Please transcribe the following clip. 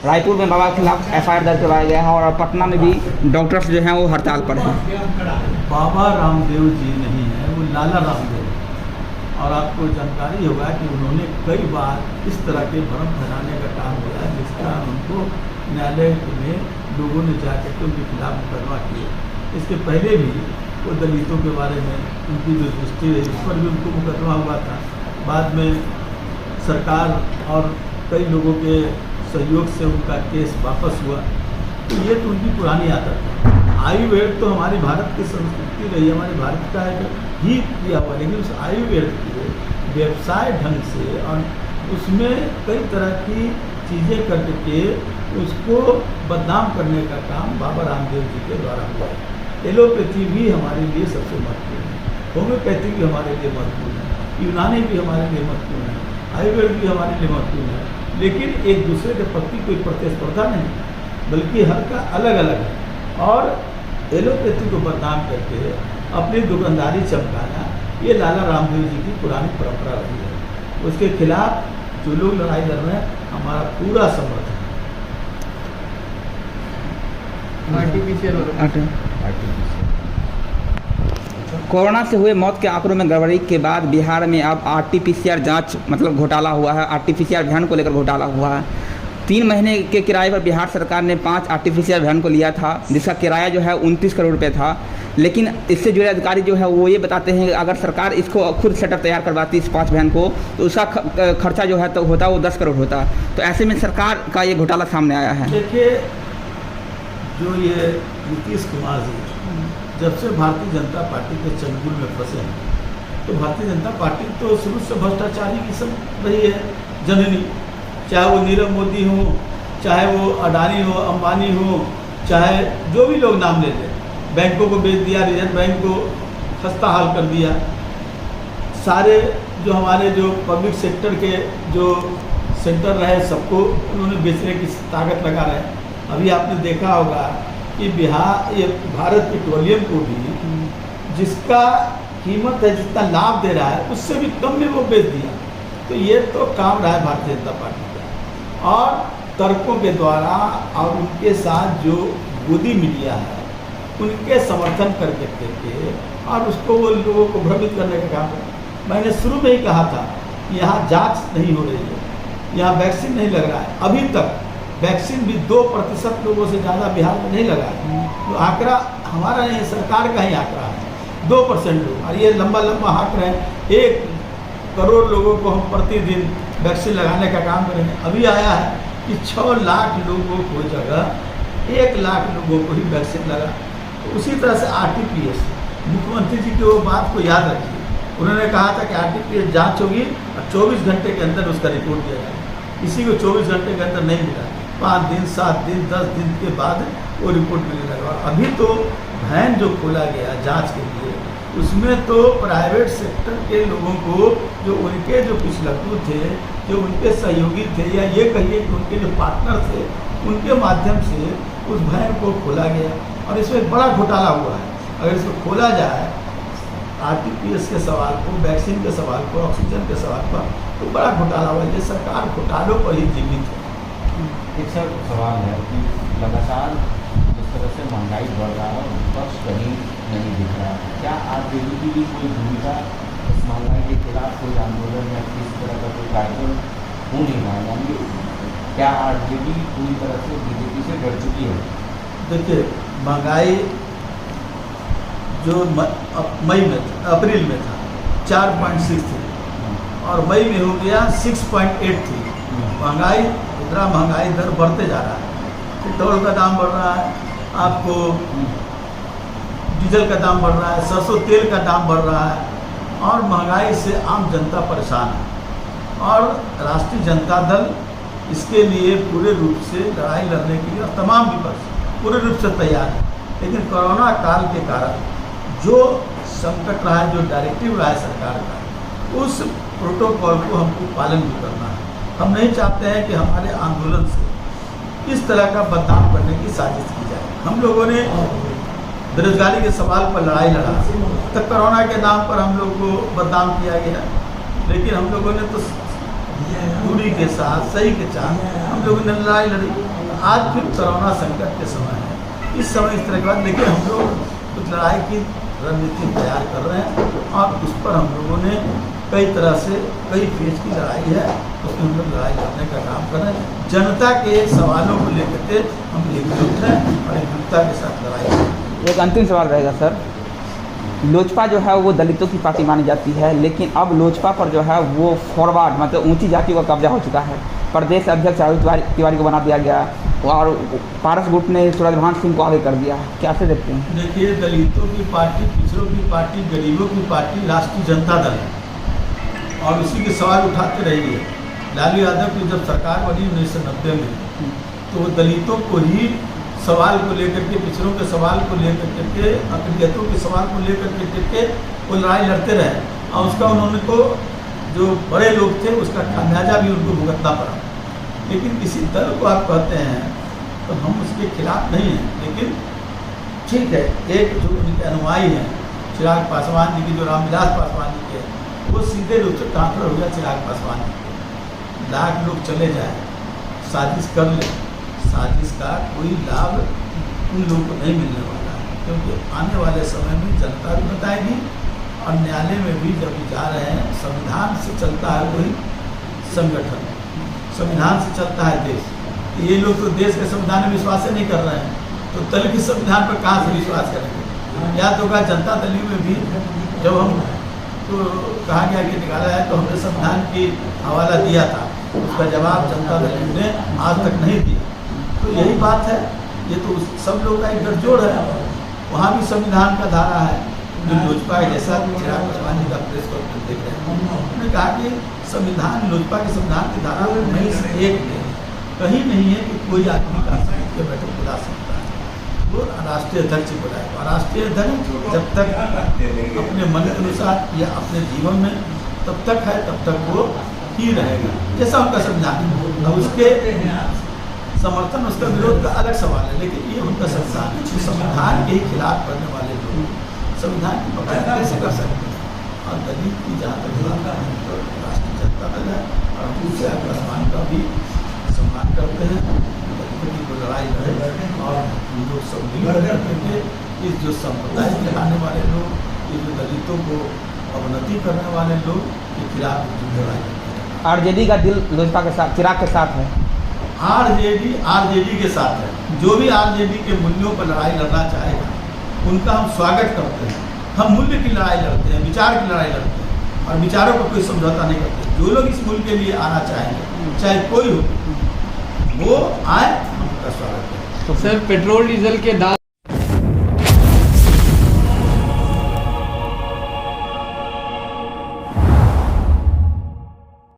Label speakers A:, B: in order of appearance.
A: रायपुर में बाबा के खिलाफ FIR दर्ज करवाया गया है और पटना में भी डॉक्टर्स जो हैं वो हड़ताल पर हैं।
B: बाबा रामदेव जी नहीं है, वो लाला रामदेव। और आपको जानकारी होगा कि उन्होंने कई बार इस तरह के भ्रम फैलाने का काम किया, जिसका उनको न्यायालय में लोगों ने जाकर के उनके खिलाफ मुकदमा किए। इसके पहले भी वो दलितों के बारे में उनकी जो दृष्टि रही उस पर भी उनको मुकदमा हुआ था। बाद में सरकार और कई लोगों के सहयोग से उनका केस वापस हुआ। तो ये तो उनकी पुरानी आदत है। आयुर्वेद तो हमारी भारत की संस्कृति रही, हमारे भारत का एक ही किया हुआ, लेकिन उस आयुर्वेद को व्यवसाय ढंग से और उसमें कई तरह की चीज़ें करके उसको बदनाम करने का काम बाबा रामदेव जी के द्वारा हुआ है। एलोपैथी भी हमारे लिए सबसे महत्वपूर्ण है, होम्योपैथी भी हमारे लिए महत्वपूर्ण है, यूनानी भी हमारे लिए महत्वपूर्ण है, आयुर्वेद भी हमारे लिए महत्वपूर्ण है। लेकिन एक दूसरे के प्रति कोई प्रतिस्पर्धा नहीं, बल्कि हर का अलग अलग है। और एलोपैथी को बदनाम करके अपनी दुकानदारी चमकाना, ये लाला रामदेव जी की पुरानी परंपरा रही है। उसके खिलाफ जो लोग लड़ाई लड़ रहे हैं, हमारा पूरा समर्थन है।
A: कोरोना से हुए मौत के आंकड़ों में गड़बड़ी के बाद बिहार में अब RT-PCR जांच मतलब घोटाला हुआ है। RT-PCR अभियान को लेकर घोटाला हुआ है। 3 महीने के किराए पर बिहार सरकार ने 5 RT-PCR अभियान को लिया था, जिसका किराया जो है 29 करोड़ रुपये था। लेकिन इससे जुड़े अधिकारी जो है वो ये बताते हैं कि अगर सरकार इसको खुद सेटअप तैयार करवाती इस 5 वैन को, तो उसका खर्चा जो है तो होता वो 10 करोड़ होता। तो ऐसे में सरकार का ये घोटाला सामने आया है।
B: देखिए, जो ये नीतीश कुमार जी जब से भारतीय जनता पार्टी के चंगुल में फंसे हैं, तो भारतीय जनता पार्टी तो शुरू से भ्रष्टाचारी की सब रही है जननी। चाहे वो नीरव मोदी हो, चाहे वो अडानी हो, अंबानी हो, चाहे जो भी लोग नाम ले लें, बैंकों को बेच दिया, रिजर्व बैंक को खस्ता हाल कर दिया। सारे जो हमारे जो पब्लिक सेक्टर के जो सेंटर रहे सबको उन्होंने बेचने की ताकत लगा रहे हैं। अभी आपने देखा होगा कि ये भारत पेट्रोलियम को भी जिसका कीमत है, जितना लाभ दे रहा है, उससे भी कम में वो बेच दिया। तो ये तो काम रहा है भारतीय जनता पार्टी का। और तर्कों के द्वारा और उनके साथ जो गोदी मीडिया है, उनके समर्थन करके और उसको वो लोगों को भ्रमित करने का काम है। मैंने शुरू में ही कहा था कि यहाँ जांच नहीं हो रही है, यहाँ वैक्सीन नहीं लग रहा है। अभी तक वैक्सीन भी 2% लोगों से ज़्यादा बिहार में नहीं लगा है। तो आंकड़ा हमारा नहीं, सरकार का ही आंकड़ा है 2% लोग। और ये लंबा हाँक रहे हैं 1 करोड़ लोगों को हम प्रतिदिन वैक्सीन लगाने का काम करेंगे। अभी आया है कि 6 लाख लोगों को जगह 1 लाख लोगों को ही वैक्सीन लगा। तो उसी तरह से RT-PCR, मुख्यमंत्री जी की वो बात को याद रखिए। उन्होंने कहा था कि RT-PCR जाँच होगी और 24 घंटे के अंदर उसका रिपोर्ट दिया जाएगा। किसी को 24 घंटे के अंदर नहीं मिला, 5 दिन, 7 दिन, 10 दिन के बाद वो रिपोर्ट मिलने लगा। अभी तो वैन जो खोला गया जांच के लिए, उसमें तो प्राइवेट सेक्टर के लोगों को, जो उनके जो पिछलग्गू थे, जो उनके सहयोगी थे, या ये कहिए कि उनके जो पार्टनर थे, उनके माध्यम से उस वैन को खोला गया। और इसमें बड़ा घोटाला हुआ है। अगर इसको खोला जाए, RT-PCR के सवाल को, वैक्सीन के सवाल को, ऑक्सीजन के सवाल पर, तो बड़ा घोटाला हुआ। ये सरकार घोटालों पर ही जीवित है।
C: एक सर सवाल है कि लगातार जिस तरह से महंगाई बढ़ रहा है, विपक्ष कहीं नहीं दिख रहा। क्या RJD की भी कोई भूमिका इस महंगाई के खिलाफ, कोई आंदोलन या किस तरह का कोई कार्यक्रम हो नहीं रहा है? यानी क्या RJD पूरी तरह से BJP से डर चुकी है?
B: देखिए, महंगाई जो मई में था, अप्रैल में था 4.6 थी और मई में हो गया 6.8 थी। महंगाई, इतना महंगाई दर बढ़ते जा रहा है। पेट्रोल का दाम बढ़ रहा है, आपको डीजल का दाम बढ़ रहा है, सरसों तेल का दाम बढ़ रहा है और महंगाई से आम जनता परेशान है। और राष्ट्रीय जनता दल इसके लिए पूरे रूप से लड़ाई लड़ने के लिए और तमाम विपक्ष पूरे रूप से तैयार है। लेकिन कोरोना काल के कारण जो संकट रहा है, जो डायरेक्टिव रहा है सरकार का, उस प्रोटोकॉल को हमको पालन भी करना है। हम नहीं चाहते हैं कि हमारे आंदोलन से इस तरह का बदनाम करने की साजिश की जाए। हम लोगों ने बेरोजगारी के सवाल पर लड़ाई लड़ा, तब कोरोना के नाम पर हम लोग को बदनाम किया गया। लेकिन हम लोगों ने तो दूरी के साथ, सही के साथ हम लोगों ने लड़ाई लड़ी। आज फिर कोरोना संकट के समय है, इस समय इस तरह के बाद देखिए हम लोग उस लड़ाई की रणनीति तैयार कर रहे हैं और उस पर हम लोगों ने कई तरह से कई फेज की लड़ाई है, उसमें हम लोग लड़ाई लड़ने का काम कर रहे हैं। जनता के सवालों को लेकर के हम एकजुट हैं और एकजुटता के साथ लड़ाई कर रहे हैं।
A: एक अंतिम सवाल रहेगा सर, लोजपा जो है वो दलितों की पार्टी मानी जाती है, लेकिन अब लोजपा पर जो है वो फॉरवर्ड मतलब ऊंची जातियों का कब्जा हो चुका है। प्रदेश अध्यक्ष राहुल तिवारी को बना दिया गया और पारस गुट ने सूरजभान सिंह को आगे कर दिया, कैसे देखते हैं?
B: देखिए, दलितों की पार्टी, पिछड़ों की पार्टी, गरीबों की पार्टी राष्ट्रीय जनता दल है और उसी के सवाल उठाते रही है। लालू यादव की जब सरकार बनी 1990 में, तो दलितों को ही सवाल को लेकर के, पिछड़ों के सवाल को लेकर के, अकलियतों के सवाल को लेकर के वो लड़ाई लड़ते रहे और उसका उन्होंने को जो बड़े लोग थे उसका खामियाजा भी उनको भुगतना पड़ा। लेकिन किसी दल को आप कहते हैं तो हम उसके खिलाफ नहीं हैं, लेकिन ठीक है, एक जो उनके अनुयायी हैं चिराग पासवान जी की, जो रामविलास पासवान जी के, वो सीधे रूप से ट्रांसफर हो गया चिराग पासवान जी। लाख लोग चले जाए, साजिश कर ले, साजिश का कोई लाभ उन लोगों को नहीं मिलने वाला है, क्योंकि आने वाले समय में जनता भी बताएगी और न्यायालय में भी जब जा रहे हैं, संविधान से चलता है कोई संगठन, संविधान से चलता है देश। ये लोग तो देश के संविधान में विश्वास नहीं कर रहे हैं, तो दल के संविधान पर कहाँ से विश्वास करेंगे? या तो कहा जनता दल में भी जब हम तो कहा गया कि निकाला है तो हमने संविधान की हवाला दिया था, उसका जवाब जनता दल ने आज तक नहीं दिया। तो यही बात है, ये तो सब लोग का एक गठजोड़ है। वहाँ भी संविधान का धारा है, जो लोजपा जैसा चिराग पासवान जी का प्रेस कॉन्फ्रेंस देख रहे हैं, उन्होंने कहा कि संविधान, लोजपा के संविधान की धारा में नहीं से एक है, कहीं नहीं है कि कोई आदमी का के बैठक बुला सकता है, वो राष्ट्रीय अध्यक्ष बुलाए। और राष्ट्रीय अध्यक्ष जब तक अपने मन के अनुसार या अपने जीवन में तब तक है, तब तक वो ही रहेगा, जैसा उनका संविधान। अब उसके समर्थन, उसका विरोध का अलग सवाल है, लेकिन ये उनका संविधान है। संविधान के ही खिलाफ करने वाले लोग संविधान की पकड़ कैसे कर सकते हैं? और दलित की जहाँ तक बात है तो राष्ट्रीय जनता दल है और हम चिराग पासवान का भी सम्मान करते हैं। दलितों की लड़ाई लड़े और हम लोग सब मिलकर करके इस जो संप्रदाय दिखाने वाले लोग, ये जो दलितों को अवनति करने वाले लोग के खिलाफ लड़ाई करते हैं।
A: आरजेडी का दिल लोजपा के साथ, चिराग के साथ है।
B: आरजेडी के साथ है। जो भी आरजेडी के मूल्यों पर लड़ाई लड़ना चाहेगा उनका हम स्वागत करते हैं। हम मूल्य की लड़ाई लड़ते हैं, विचार की लड़ाई लड़ते हैं और विचारों पर कोई समझौता नहीं करते। जो लोग इस मूल्य के लिए आना चाहेंगे, चाहे कोई हो, वो आए, हम उनका स्वागत करें।
D: तो सर, पेट्रोल डीजल के दाम